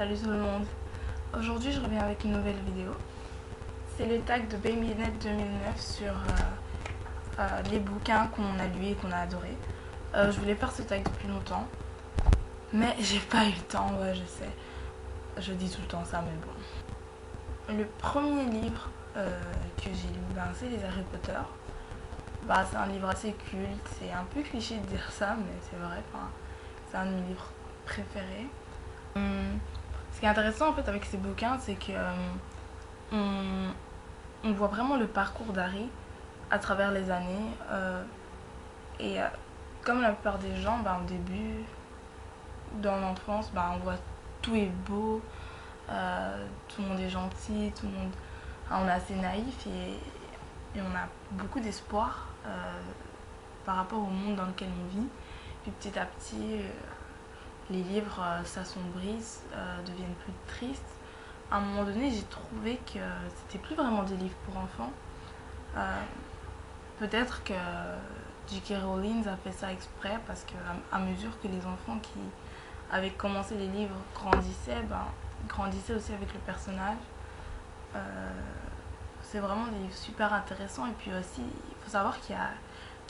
Salut tout le monde. Aujourd'hui je reviens avec une nouvelle vidéo. C'est le tag de BabyNet 2009 sur les bouquins qu'on a lus et qu'on a adorés. Je voulais faire ce tag depuis longtemps, mais j'ai pas eu le temps, ouais je sais. Je dis tout le temps ça, mais bon. Le premier livre que j'ai lu, c'est les Harry Potter. C'est un livre assez culte, c'est un peu cliché de dire ça, mais c'est vrai, c'est un de mes livres préférés. Ce qui est intéressant en fait avec ces bouquins, c'est que on voit vraiment le parcours d'Harry à travers les années. Et comme la plupart des gens, au début, dans l'enfance, on voit tout est beau, tout le monde est gentil, tout le monde, on est assez naïf et on a beaucoup d'espoir par rapport au monde dans lequel on vit. Puis petit à petit, les livres s'assombrissent, deviennent plus tristes. À un moment donné, j'ai trouvé que c'était plus vraiment des livres pour enfants. Peut-être que J.K. Rowling a fait ça exprès parce qu'à mesure que les enfants qui avaient commencé les livres grandissaient, ils grandissaient aussi avec le personnage. C'est vraiment des livres super intéressants. Et puis aussi, il faut savoir qu'il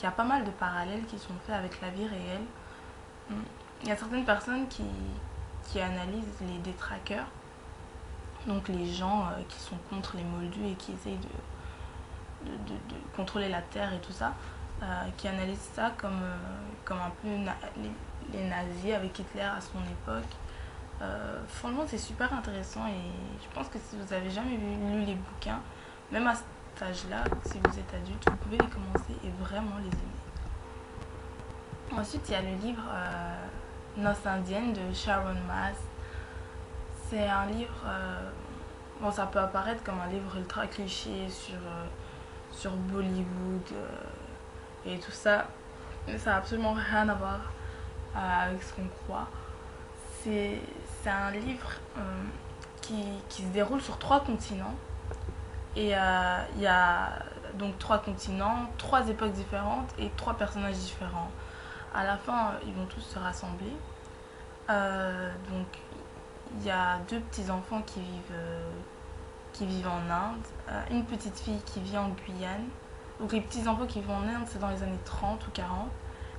y a pas mal de parallèles qui sont faits avec la vie réelle. Il y a certaines personnes qui analysent les détraqueurs, donc les gens qui sont contre les moldus et qui essayent de contrôler la terre et tout ça, qui analysent ça comme un peu les nazis avec Hitler à son époque. Franchement, c'est super intéressant et je pense que si vous avez jamais lu les bouquins, même à cet âge-là, si vous êtes adulte, vous pouvez les commencer et vraiment les aimer. Ensuite, il y a le livre Noces indiennes de Sharon Maas. C'est un livre, ça peut apparaître comme un livre ultra cliché sur Bollywood et tout ça, mais ça n'a absolument rien à voir avec ce qu'on croit. C'est un livre qui se déroule sur 3 continents. Et il y a donc 3 continents, 3 époques différentes et 3 personnages différents. À la fin, ils vont tous se rassembler. Donc, il y a 2 petits-enfants qui vivent en Inde, une petite fille qui vit en Guyane. Donc, les petits-enfants qui vivent en Inde, c'est dans les années 30 ou 40.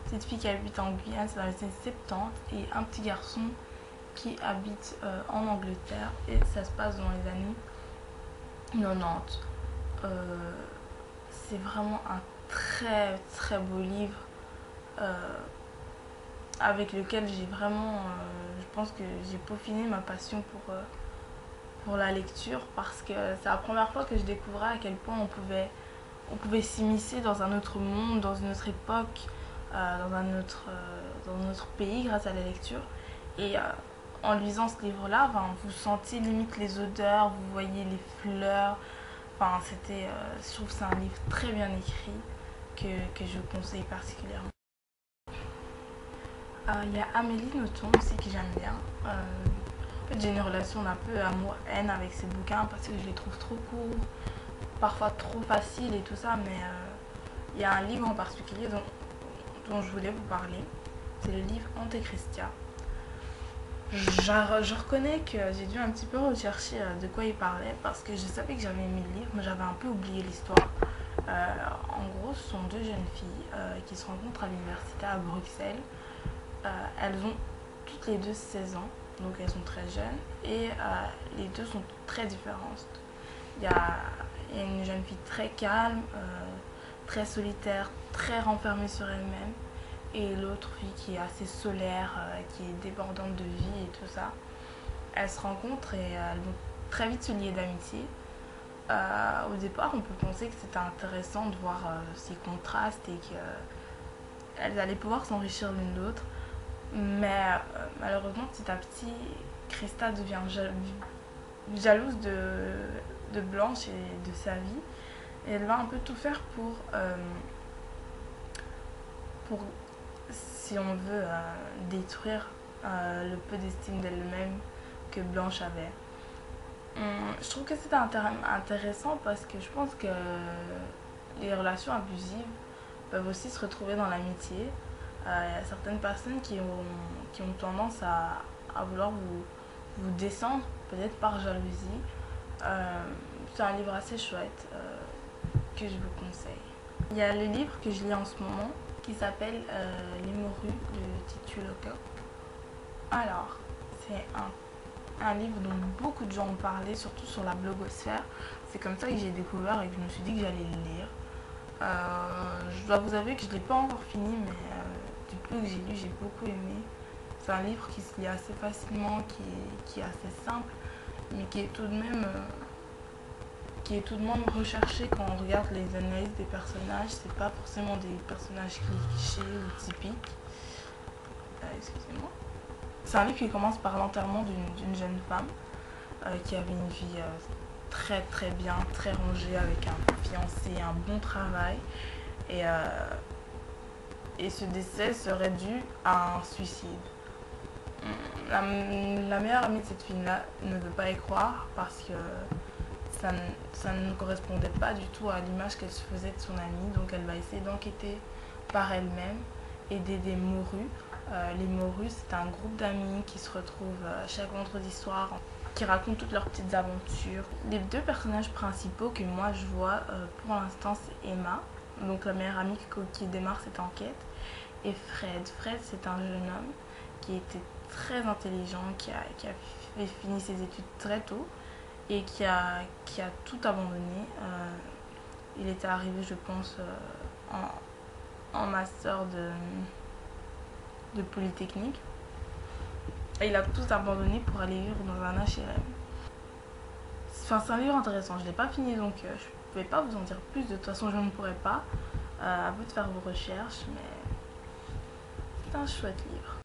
Cette fille qui habite en Guyane, c'est dans les années 70. Et un petit garçon qui habite en Angleterre. Et ça se passe dans les années 90. C'est vraiment un très très beau livre avec lequel j'ai vraiment, je pense que j'ai peaufiné ma passion pour la lecture parce que c'est la première fois que je découvrais à quel point on pouvait s'immiscer dans un autre monde, dans une autre époque, dans un autre pays grâce à la lecture. Et en lisant ce livre-là, vous sentiez limite les odeurs, vous voyez les fleurs. Je trouve que c'est un livre très bien écrit que je conseille particulièrement. Il y a Amélie Nothomb aussi que j'aime bien. En fait, j'ai une relation d'un peu amour-haine avec ces bouquins parce que je les trouve trop courts, parfois trop faciles et tout ça, mais il y a un livre en particulier dont je voulais vous parler. C'est le livre Antechristia. Je reconnais que j'ai dû un petit peu rechercher de quoi il parlait parce que je savais que j'avais aimé le livre, mais j'avais un peu oublié l'histoire. En gros, ce sont 2 jeunes filles qui se rencontrent à l'université à Bruxelles. Elles ont toutes les 2 16 ans, donc elles sont très jeunes et les 2 sont très différentes. Il y a une jeune fille très calme, très solitaire, très renfermée sur elle-même, et l'autre fille qui est assez solaire, qui est débordante de vie et tout ça. Elles se rencontrent et elles vont très vite se lier d'amitié. Au départ, on peut penser que c'était intéressant de voir ces contrastes et qu'elles allaient pouvoir s'enrichir l'une de l'autre. Mais malheureusement, petit à petit, Krista devient jalouse de Blanche et de sa vie. Et elle va un peu tout faire pour si on veut, détruire le peu d'estime d'elle-même que Blanche avait. Je trouve que c'est intéressant parce que je pense que les relations abusives peuvent aussi se retrouver dans l'amitié. Il y a certaines personnes qui ont tendance à vouloir vous descendre, peut-être par jalousie. C'est un livre assez chouette que je vous conseille. Il y a le livre que je lis en ce moment qui s'appelle Les morues de Titu Loco. Alors, c'est un livre dont beaucoup de gens ont parlé, surtout sur la blogosphère. C'est comme ça que j'ai découvert et que je me suis dit que j'allais le lire. Je dois vous avouer que je ne l'ai pas encore fini, mais du peu que j'ai lu, j'ai beaucoup aimé. C'est un livre qui se lit assez facilement, qui est assez simple, mais qui est tout de même recherché quand on regarde les analyses des personnages. C'est pas forcément des personnages clichés ou typiques. Excusez-moi. C'est un livre qui commence par l'enterrement d'une jeune femme qui avait une vie très très bien, très rangée, avec un fiancé, un bon travail. Et ce décès serait dû à un suicide. La meilleure amie de cette fille-là ne veut pas y croire parce que ça ne correspondait pas du tout à l'image qu'elle se faisait de son amie. Donc elle va essayer d'enquêter par elle-même et d'aider Moru. Les Morus, c'est un groupe d'amis qui se retrouvent chaque vendredi soir, qui racontent toutes leurs petites aventures. Les deux personnages principaux que moi je vois pour l'instant, c'est Emma, donc la meilleure amie qui démarre cette enquête, et Fred. Fred, c'est un jeune homme qui était très intelligent, qui a fini ses études très tôt et qui a tout abandonné. Il était arrivé, je pense, en master de Polytechnique. Et il a tout abandonné pour aller vivre dans un HLM. Enfin, c'est un livre intéressant. Je ne l'ai pas fini, donc je ne pouvais pas vous en dire plus. De toute façon, je ne pourrais pas. À vous de faire vos recherches, mais c'est un chouette livre.